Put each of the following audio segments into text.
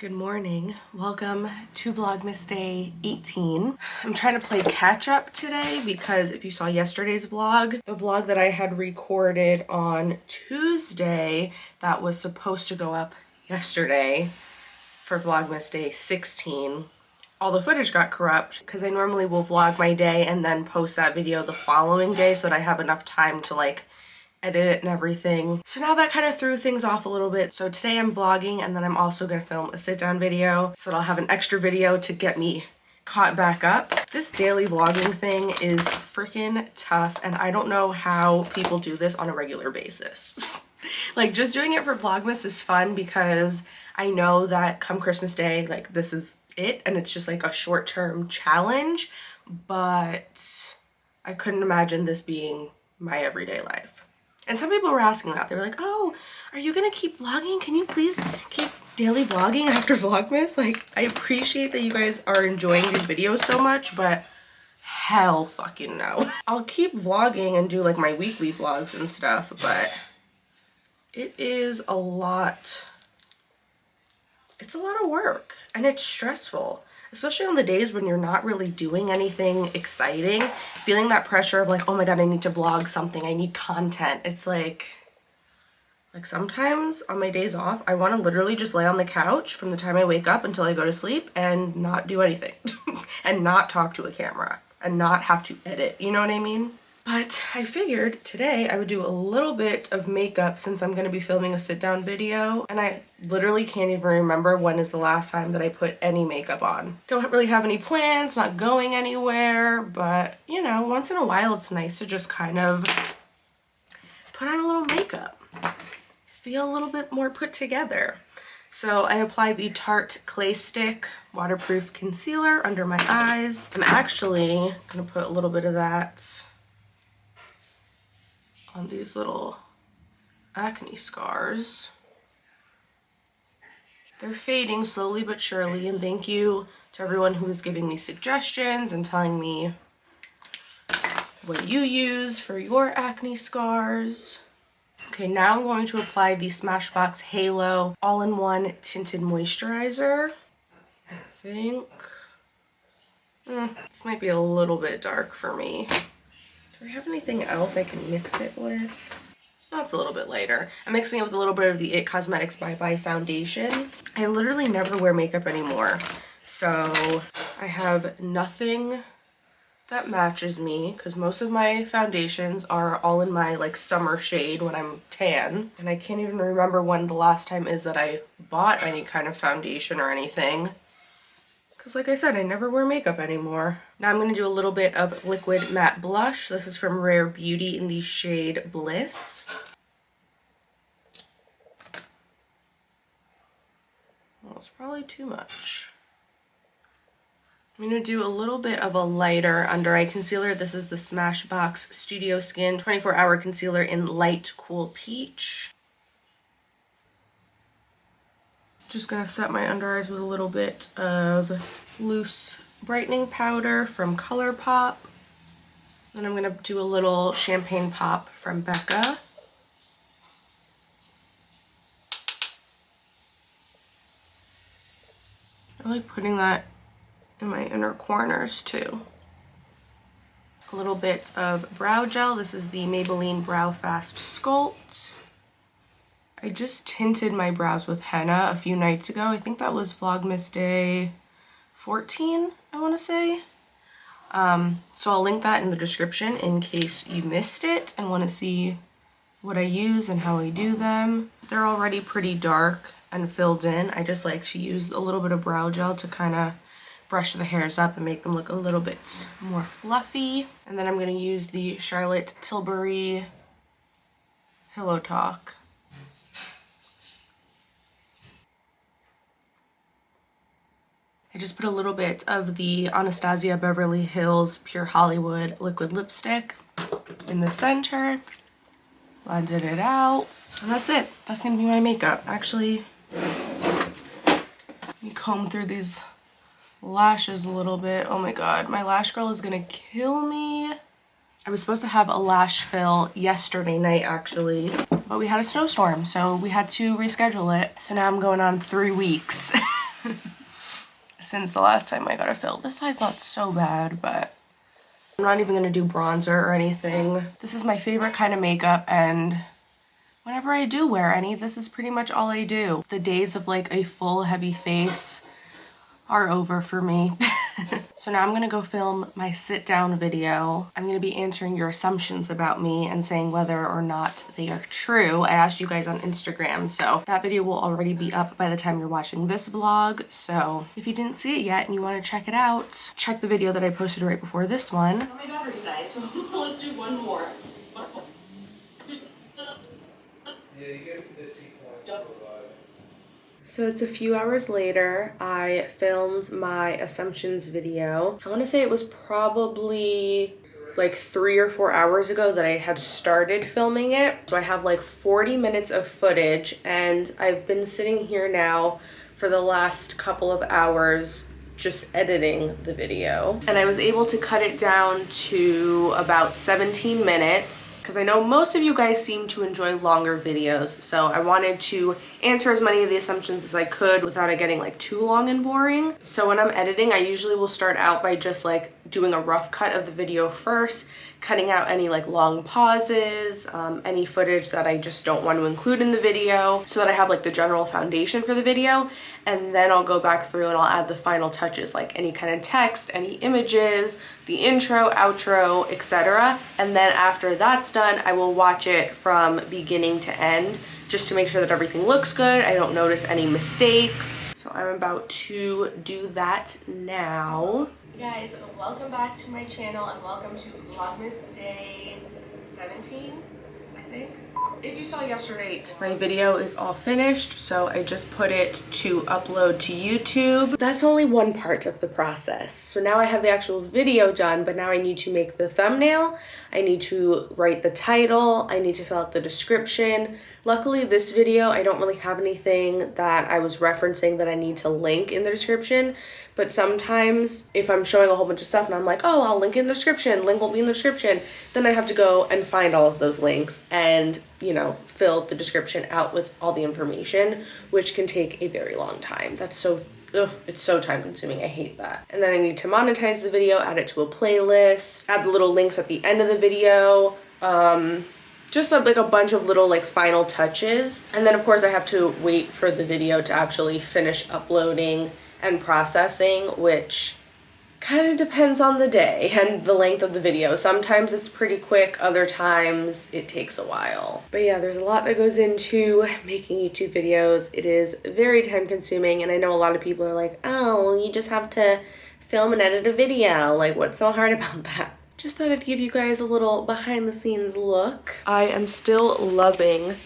Good morning. Welcome to Vlogmas Day 18. I'm trying to play catch up today because if you saw yesterday's vlog, the vlog that I had recorded on Tuesday that was supposed to go up yesterday for Vlogmas Day 16, all the footage got corrupt because I normally will vlog my day and then post that video the following day so that I have enough time to like edit it and everything. So now that kind of threw things off a little bit. So today I'm vlogging and then I'm also gonna film a sit down video so that I'll have an extra video to get me caught back up. This daily vlogging thing is freaking tough and I don't know how people do this on a regular basis. Like just doing it for Vlogmas is fun because I know that come Christmas Day, like this is it and it's just like a short-term challenge, but I couldn't imagine this being my everyday life. And some people were asking that. They were like, oh, are you gonna keep vlogging? Can you please keep daily vlogging after Vlogmas? Like, I appreciate that you guys are enjoying these videos so much, but hell fucking no. I'll keep vlogging and do like my weekly vlogs and stuff, but it is a lot. It's a lot of work and it's stressful, especially on the days when you're not really doing anything exciting, feeling that pressure of like, oh my God, I need to vlog something. I need content. It's like sometimes on my days off, I want to literally just lay on the couch from the time I wake up until I go to sleep and not do anything and not talk to a camera and not have to edit. You know what I mean? But I figured today I would do a little bit of makeup since I'm going to be filming a sit down video and I literally can't even remember when is the last time that I put any makeup on. Don't really have any plans, not going anywhere, but you know, once in a while it's nice to just kind of put on a little makeup. Feel a little bit more put together. So I applied the Tarte Clay Stick waterproof concealer under my eyes. I'm actually going to put a little bit of that on these little acne scars. They're fading slowly but surely, and thank you to everyone who is giving me suggestions and telling me what you use for your acne scars. Okay, now I'm going to apply the Smashbox Halo All-in-One Tinted Moisturizer. I think this might be a little bit dark for me. Do I have anything else I can mix it with? That's a little bit lighter. I'm mixing it with a little bit of the IT Cosmetics Bye Bye foundation. I literally never wear makeup anymore, so I have nothing that matches me because most of my foundations are all in my like summer shade when I'm tan, and I can't even remember when the last time is that I bought any kind of foundation or anything. Because like I said, I never wear makeup anymore. Now I'm going to do a little bit of liquid matte blush. This is from Rare Beauty in the shade Bliss. Well, it's probably too much. I'm going to do a little bit of a lighter under eye concealer. This is the Smashbox Studio Skin 24-Hour Concealer in Light Cool Peach. Just gonna set my under eyes with a little bit of loose brightening powder from ColourPop. Then I'm gonna do a little champagne pop from Becca. I like putting that in my inner corners too. A little bit of brow gel. This is the Maybelline Brow Fast Sculpt. I just tinted my brows with henna a few nights ago. I think that was Vlogmas Day 14, I want to say. So I'll link that in the description in case you missed it and want to see what I use and how I do them. They're already pretty dark and filled in. I just like to use a little bit of brow gel to kind of brush the hairs up and make them look a little bit more fluffy. And then I'm going to use the Charlotte Tilbury Pillow Talk. I just put a little bit of the Anastasia Beverly Hills Pure Hollywood liquid lipstick in the center, blended it out, and that's it. That's gonna be my makeup. Actually, let me comb through these lashes a little bit. Oh my God, my lash girl is gonna kill me. I was supposed to have a lash fill yesterday night actually, but we had a snowstorm, so we had to reschedule it. So now I'm going on 3 weeks since the last time I got a fill. This eye's not so bad, but I'm not even gonna do bronzer or anything. This is my favorite kind of makeup, and whenever I do wear any, this is pretty much all I do. The days of like a full heavy face are over for me. So now I'm gonna go film my sit down video. I'm gonna be answering your assumptions about me and saying whether or not they are true. I asked you guys on Instagram, so that video will already be up by the time you're watching this vlog. So if you didn't see it yet and you wanna check it out, check the video that I posted right before this one. My battery's died, so let's do one more. Yeah, you get 50 points. So it's a few hours later. I filmed my assumptions video. I want to say it was probably like 3 or 4 hours ago that I had started filming it. So I have like 40 minutes of footage, and I've been sitting here now for the last couple of hours just editing the video, and I was able to cut it down to about 17 minutes because I know most of you guys seem to enjoy longer videos, so I wanted to answer as many of the assumptions as I could without it getting like too long and boring. So when I'm editing, I usually will start out by just like doing a rough cut of the video first, cutting out any like long pauses, any footage that I just don't want to include in the video, so that I have like the general foundation for the video, and then I'll go back through and I'll add the final touches, like any kind of text, any images, the intro, outro, etc. And then after that's done, I will watch it from beginning to end just to make sure that everything looks good, I don't notice any mistakes. So I'm about to do that now. Guys, welcome back to my channel and welcome to Vlogmas Day 17, I think. If you saw yesterday, my video is all finished, so I just put it to upload to YouTube. That's only one part of the process. So now I have the actual video done, but now I need to make the thumbnail, I need to write the title, I need to fill out the description. Luckily, this video, I don't really have anything that I was referencing that I need to link in the description, but sometimes if I'm showing a whole bunch of stuff and I'm like, oh, I'll link in the description, link will be in the description, then I have to go and find all of those links and, you know, fill the description out with all the information, which can take a very long time. That's so, it's so time consuming. I hate that. And then I need to monetize the video, add it to a playlist, add the little links at the end of the video, just like a bunch of little like final touches. And then of course I have to wait for the video to actually finish uploading and processing, which kind of depends on the day and the length of the video. Sometimes it's pretty quick, other times it takes a while. But yeah, there's a lot that goes into making YouTube videos. It is very time consuming, and I know a lot of people are like, oh, you just have to film and edit a video. Like, what's so hard about that? Just thought I'd give you guys a little behind the scenes look. I am still loving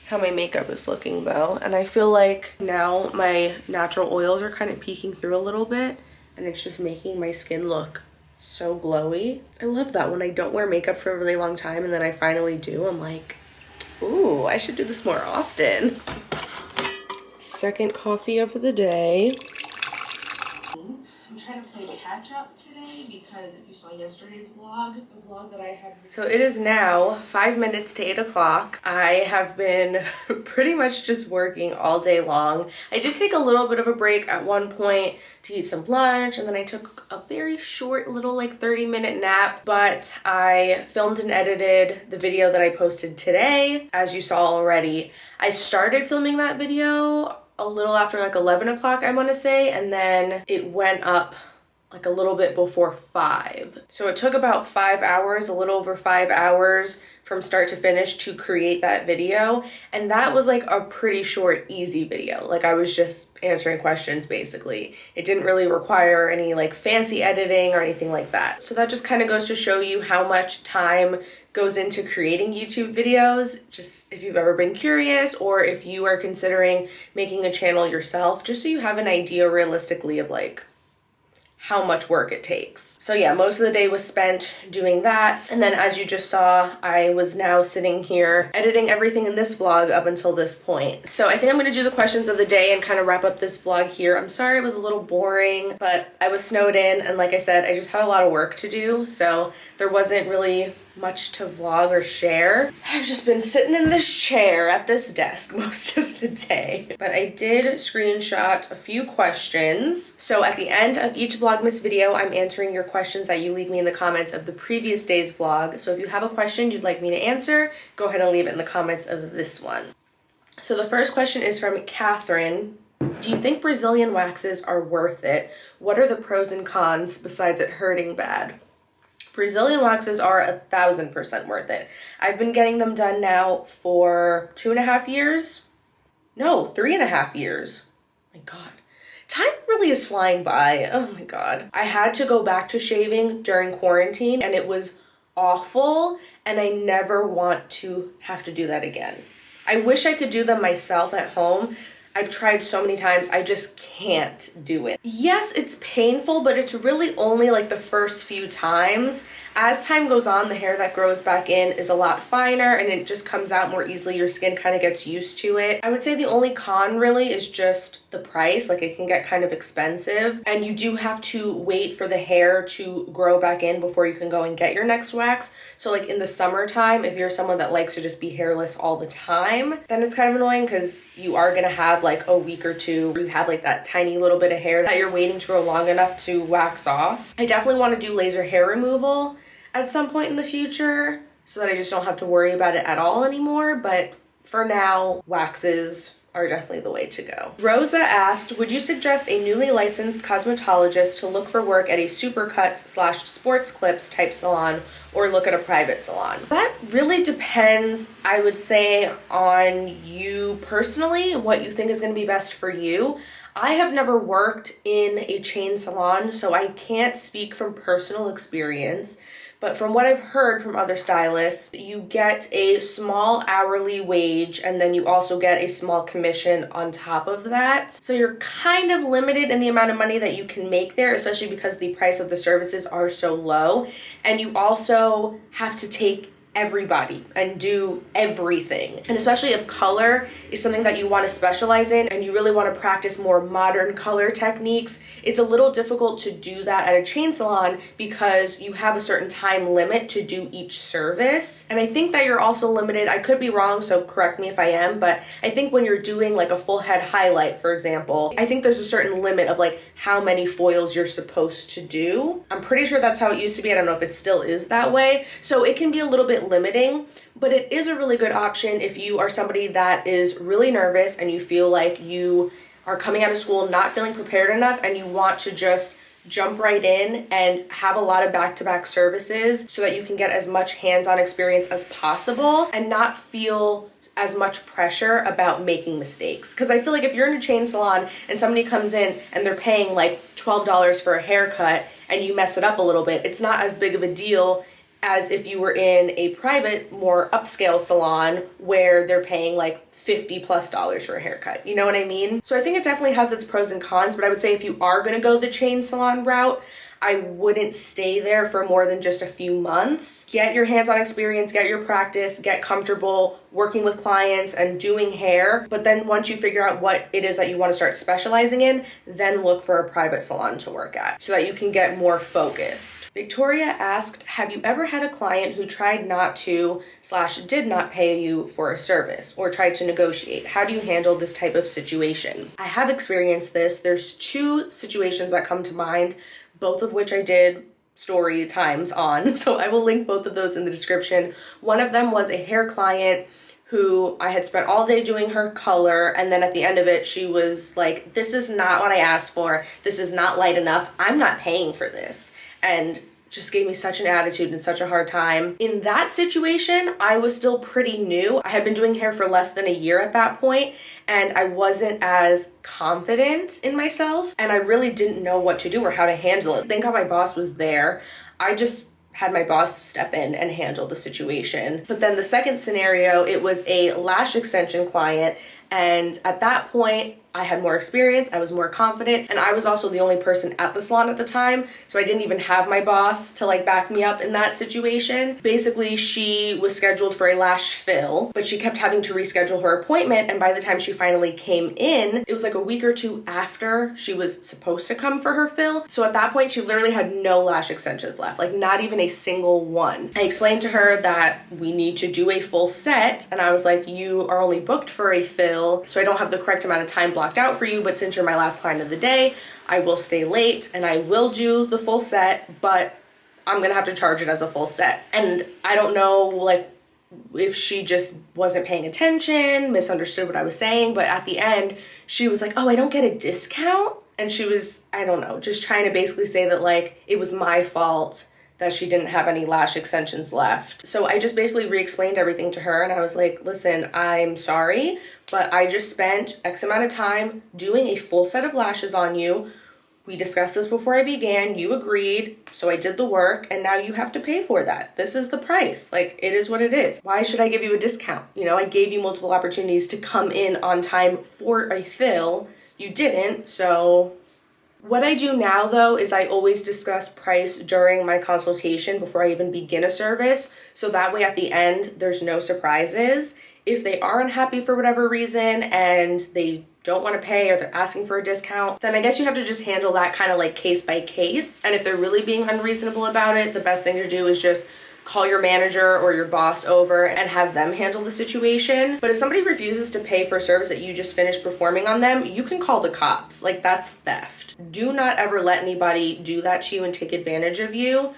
how my makeup is looking though, and I feel like now my natural oils are kind of peeking through a little bit, and it's just making my skin look so glowy. I love that when I don't wear makeup for a really long time and then I finally do, I'm like, ooh, I should do this more often. Second coffee of the day. I'm trying to play catch up today because if you saw yesterday's vlog, the vlog that I had. So it is now 5 minutes to 8 o'clock. I have been pretty much just working all day long. I did take a little bit of a break at one point to eat some lunch, and then I took a very short little like 30-minute nap, but I filmed and edited the video that I posted today. As you saw already, I started filming that video a little after like 11 o'clock, I want to say, and then it went up like a little bit before 5. So it took about 5 hours, a little over 5 hours from start to finish to create that video. And that was like a pretty short, easy video. Like I was just answering questions basically. It didn't really require any like fancy editing or anything like that. So that just kind of goes to show you how much time goes into creating YouTube videos. Just if you've ever been curious, or if you are considering making a channel yourself, just so you have an idea realistically of like how much work it takes. So yeah, most of the day was spent doing that. And then as you just saw, I was now sitting here editing everything in this vlog up until this point. So I think I'm gonna do the questions of the day and kind of wrap up this vlog here. I'm sorry it was a little boring, but I was snowed in, and like I said, I just had a lot of work to do. So there wasn't really much to vlog or share. I've just been sitting in this chair at this desk most of the day. But I did screenshot a few questions. So at the end of each Vlogmas video, I'm answering your questions that you leave me in the comments of the previous day's vlog. So if you have a question you'd like me to answer, go ahead and leave it in the comments of this one. So the first question is from Catherine. Do you think Brazilian waxes are worth it? What are the pros and cons besides it hurting bad? Brazilian waxes are 1000% worth it. I've been getting them done now for 2.5 years. No, 3.5 years. My God. Time really is flying by. Oh my God. I had to go back to shaving during quarantine and it was awful and I never want to have to do that again. I wish I could do them myself at home. I've tried so many times, I just can't do it. Yes, it's painful, but it's really only like the first few times. As time goes on, the hair that grows back in is a lot finer and it just comes out more easily. Your skin kind of gets used to it. I would say the only con really is just the price. Like it can get kind of expensive and you do have to wait for the hair to grow back in before you can go and get your next wax. So like in the summertime, if you're someone that likes to just be hairless all the time, then it's kind of annoying because you are gonna have like a week or two where you have like that tiny little bit of hair that you're waiting to grow long enough to wax off. I definitely want to do laser hair removal at some point in the future so that I just don't have to worry about it at all anymore, but for now, waxes are definitely the way to go. Rosa asked, would you suggest a newly licensed cosmetologist to look for work at a Supercuts/Sports Clips type salon or look at a private salon? That really depends, I would say, on you personally, what you think is going to be best for you. I have never worked in a chain salon, so I can't speak from personal experience. But from what I've heard from other stylists, you get a small hourly wage and then you also get a small commission on top of that. So you're kind of limited in the amount of money that you can make there, especially because the price of the services are so low. And you also have to take everybody and do everything. And especially if color is something that you want to specialize in and you really want to practice more modern color techniques, it's a little difficult to do that at a chain salon because you have a certain time limit to do each service. And I think that you're also limited, I could be wrong, so correct me if I am, but I think when you're doing like a full head highlight, for example, I think there's a certain limit of like how many foils you're supposed to do. I'm pretty sure that's how it used to be. I don't know if it still is that way. So it can be a little bit limiting, but it is a really good option if you are somebody that is really nervous and you feel like you are coming out of school not feeling prepared enough and you want to just jump right in and have a lot of back-to-back services so that you can get as much hands-on experience as possible and not feel as much pressure about making mistakes. Because I feel like if you're in a chain salon and somebody comes in and they're paying like $12 for a haircut and you mess it up a little bit, it's not as big of a deal as if you were in a private, more upscale salon where they're paying like $50+ for a haircut. You know what I mean? So I think it definitely has its pros and cons, but I would say if you are gonna go the chain salon route, I wouldn't stay there for more than just a few months. Get your hands-on experience, get your practice, get comfortable working with clients and doing hair. But then once you figure out what it is that you want to start specializing in, then look for a private salon to work at so that you can get more focused. Victoria asked, have you ever had a client who tried not to / did not pay you for a service or tried to negotiate? How do you handle this type of situation? I have experienced this. There's 2 situations that come to mind, both of which I did story times on. So I will link both of those in the description. One of them was a hair client who I had spent all day doing her color, and then at the end of it, she was like, this is not what I asked for. This is not light enough. I'm not paying for this. And just gave me such an attitude and such a hard time. In that situation, I was still pretty new. I had been doing hair for less than a year at that point, and I wasn't as confident in myself, and I really didn't know what to do or how to handle it. Thank God my boss was there. I just had my boss step in and handle the situation. But then the second scenario, it was a lash extension client, and at that point, I had more experience, I was more confident, and I was also the only person at the salon at the time, so I didn't even have my boss to like back me up in that situation. Basically, she was scheduled for a lash fill, but she kept having to reschedule her appointment, and by the time she finally came in, it was like a week or two after she was supposed to come for her fill. So at that point, she literally had no lash extensions left, like not even a single one. I explained to her that we need to do a full set, and I was like, you are only booked for a fill, so I don't have the correct amount of time blocked out for you, but since you're my last client of the day, I will stay late and I will do the full set, but I'm gonna have to charge it as a full set. And I don't know like if she just wasn't paying attention, misunderstood what I was saying, but at the end she was like, oh, I don't get a discount? And she was, I don't know, just trying to basically say that like it was my fault that she didn't have any lash extensions left. So I just basically re-explained everything to her, and I was like, listen, I'm sorry, but I just spent X amount of time doing a full set of lashes on you. We discussed this before I began, you agreed, so I did the work, and now you have to pay for that. This is the price. Like, it is what it is. Why should I give you a discount? You know, I gave you multiple opportunities to come in on time for a fill. You didn't, so... What I do now though is I always discuss price during my consultation before I even begin a service, so that way at the end there's no surprises. If they are unhappy for whatever reason and they don't want to pay or they're asking for a discount, then I guess you have to just handle that kind of like case by case. And if they're really being unreasonable about it, the best thing to do is just call your manager or your boss over and have them handle the situation. But if somebody refuses to pay for a service that you just finished performing on them, you can call the cops. Like, that's theft. Do not ever let anybody do that to you and take advantage of you.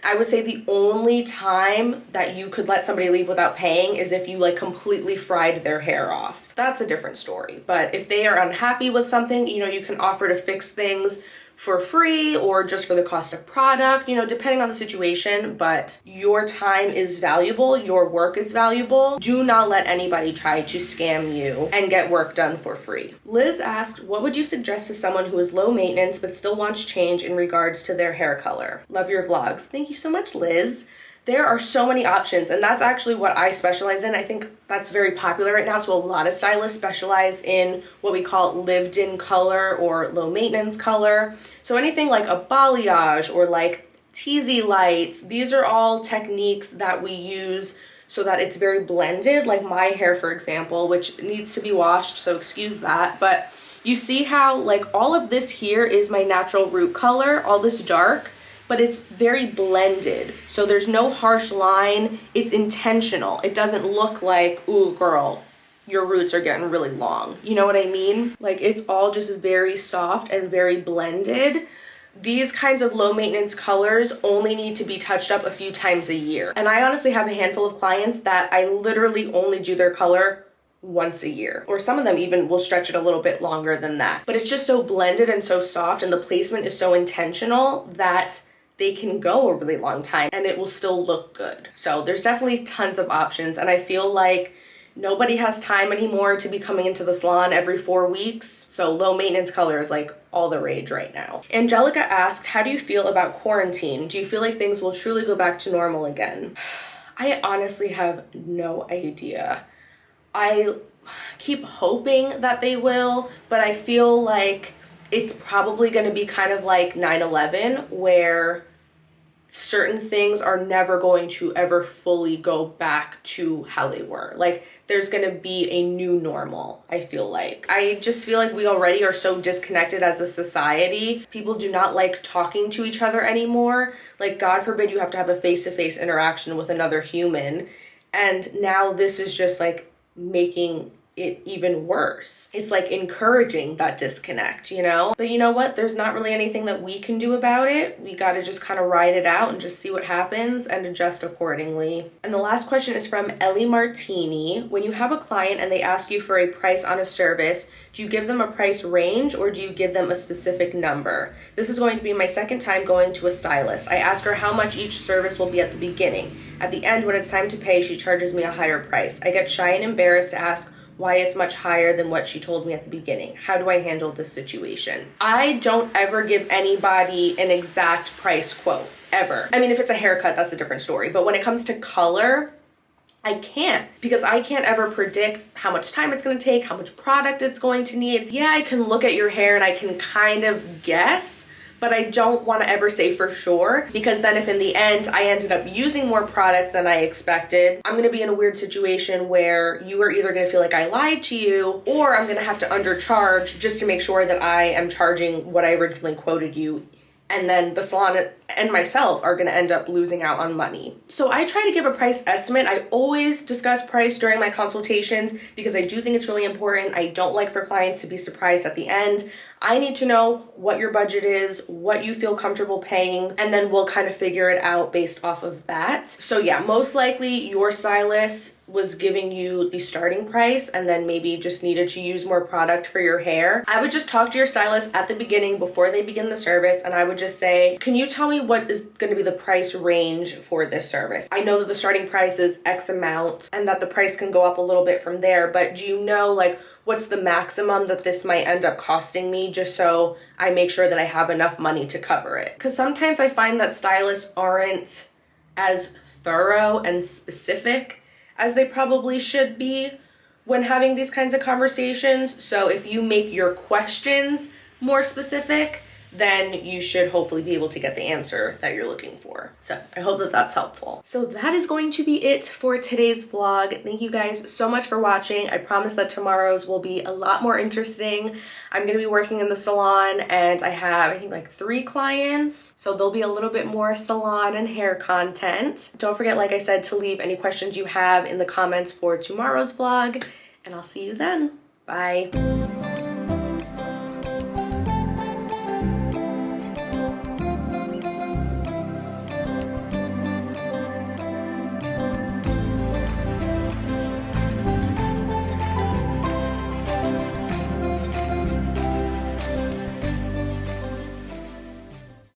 I would say the only time that you could let somebody leave without paying is if you like completely fried their hair off. That's a different story. But if they are unhappy with something, you know, you can offer to fix things for free or just for the cost of product, you know, depending on the situation, but your time is valuable, your work is valuable. Do not let anybody try to scam you and get work done for free. Liz asked, what would you suggest to someone who is low maintenance but still wants change in regards to their hair color? Love your vlogs. Thank you so much, Liz. There are so many options, and that's actually what I specialize in. I think that's very popular right now, so a lot of stylists specialize in what we call lived-in color or low maintenance color. So anything like a balayage or like teasy lights, these are all techniques that we use so that it's very blended, like my hair, for example, which needs to be washed, so excuse that. But you see how like all of this here is my natural root color, all this dark, but it's very blended. So there's no harsh line, it's intentional. It doesn't look like, ooh girl, your roots are getting really long. You know what I mean? Like, it's all just very soft and very blended. These kinds of low maintenance colors only need to be touched up a few times a year. And I honestly have a handful of clients that I literally only do their color once a year, or some of them even will stretch it a little bit longer than that. But it's just so blended and so soft, and the placement is so intentional that they can go a really long time and it will still look good. So there's definitely tons of options, and I feel like nobody has time anymore to be coming into the salon every 4 weeks. So low maintenance color is like all the rage right now. Angelica asked, how do you feel about quarantine? Do you feel like things will truly go back to normal again? I honestly have no idea. I keep hoping that they will, but I feel like it's probably going to be kind of like 9/11, where certain things are never going to ever fully go back to how they were. Like, there's going to be a new normal, I feel like. I just feel like we already are so disconnected as a society. People do not like talking to each other anymore. Like, God forbid you have to have a face-to-face interaction with another human. And now this is just like making it even worse. It's like encouraging that disconnect, you know? But you know what? There's not really anything that we can do about it. We gotta just kind of ride it out and just see what happens and adjust accordingly. And the last question is from Ellie Martini. When you have a client and they ask you for a price on a service, do you give them a price range or do you give them a specific number? This is going to be my second time going to a stylist. I ask her how much each service will be at the beginning. At the end, when it's time to pay, she charges me a higher price. I get shy and embarrassed to ask why it's much higher than what she told me at the beginning. How do I handle this situation? I don't ever give anybody an exact price quote, ever. I mean, if it's a haircut, that's a different story. But when it comes to color, I can't, because I can't ever predict how much time it's going to take, how much product it's going to need. Yeah, I can look at your hair and I can kind of guess, but I don't want to ever say for sure, because then if in the end I ended up using more product than I expected, I'm going to be in a weird situation where you are either going to feel like I lied to you, or I'm going to have to undercharge just to make sure that I am charging what I originally quoted you. And then the salon and myself are gonna end up losing out on money. So I try to give a price estimate. I always discuss price during my consultations because I do think it's really important. I don't like for clients to be surprised at the end. I need to know what your budget is, what you feel comfortable paying, and then we'll kind of figure it out based off of that. So yeah, most likely your stylist was giving you the starting price and then maybe just needed to use more product for your hair. I would just talk to your stylist at the beginning before they begin the service, and I would just say, can you tell me what is going to be the price range for this service? I know that the starting price is X amount and that the price can go up a little bit from there, but do you know like what's the maximum that this might end up costing me, just so I make sure that I have enough money to cover it? Because sometimes I find that stylists aren't as thorough and specific as they probably should be when having these kinds of conversations. So if you make your questions more specific, then you should hopefully be able to get the answer that you're looking for. So I hope that that's helpful. So that is going to be it for today's vlog. Thank you guys so much for watching. I promise that tomorrow's will be a lot more interesting. I'm gonna be working in the salon and I have, I think like 3 clients. So there'll be a little bit more salon and hair content. Don't forget, like I said, to leave any questions you have in the comments for tomorrow's vlog, and I'll see you then. Bye.